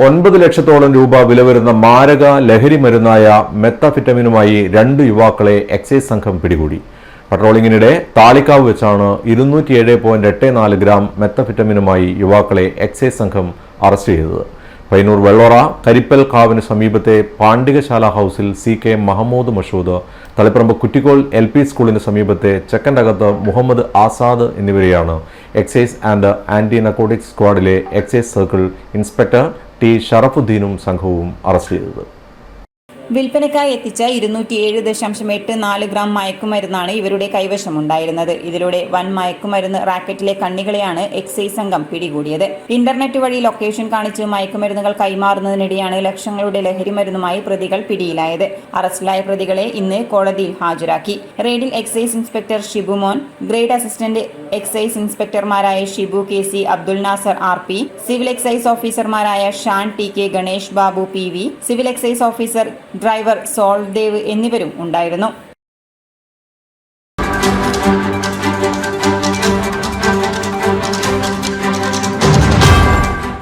9 ലക്ഷത്തോളം രൂപ വില വരുന്ന മാരക ലഹരി മരുന്നായ മെത്തഫെറ്റമിനുമായി 2 യുവാക്കളെ എക്സൈസ് സംഘം പിടികൂടി. പട്രോളിംഗിനിടെ താളിക്കാവ് വെച്ചാണ് 207.84 ഗ്രാം മെത്തഫെറ്റമിനുമായി യുവാക്കളെ എക്സൈസ് സംഘം അറസ്റ്റ് ചെയ്തത്. പയ്യന്നൂർ വെള്ളോറ കരിപ്പൽ കാവിന് സമീപത്തെ പാണ്ഡികശാല ഹൌസിൽ CK മഹമ്മൂദ് മഷൂദ്, തളിപ്പറമ്പ് കുറ്റിക്കോൾ LP സ്കൂളിന് സമീപത്തെ ചെക്കൻഡകത്ത് മുഹമ്മദ് ആസാദ് എന്നിവരെയാണ് എക്സൈസ് ആൻഡ് ആന്റി നർക്കോട്ടിക്സ് സ്ക്വാഡിലെ എക്സൈസ് സർക്കിൾ ഇൻസ്പെക്ടർ T ഷറഫുദ്ദീനും സംഘവും അറസ്റ്റ് ചെയ്തത്. വിൽപ്പനയ്ക്കായി എത്തിച്ച 207.84 ഗ്രാം മയക്കുമരുന്നാണ് ഇവരുടെ കൈവശമുണ്ടായിരുന്നത്. ഇതിലൂടെ വൻ മയക്കുമരുന്ന് റാക്കറ്റിലെ കണ്ണികളെയാണ് എക്സൈസ് സംഘം പിടികൂടിയത്. ഇന്റർനെറ്റ് വഴി ലൊക്കേഷൻ കാണിച്ച് മയക്കുമരുന്നുകൾ കൈമാറുന്നതിനിടെയാണ് ലക്ഷങ്ങളുടെ ലഹരിമരുന്നുമായി പ്രതികൾ പിടിയിലായത്. അറസ്റ്റിലായ പ്രതികളെ ഇന്ന് കോടതിയിൽ ഹാജരാക്കി. റെയ്ഡിൽ excise inspector Shibumon, grade assistant excise ഇൻസ്പെക്ടർമാരായ Shibu KC, Abdul Nasar RP, civil excise ഓഫീസർമാരായ Shan TK, Ganesh Babu PV, civil excise officer driver Soldev എന്നിവരും ഉണ്ടായിരുന്നു.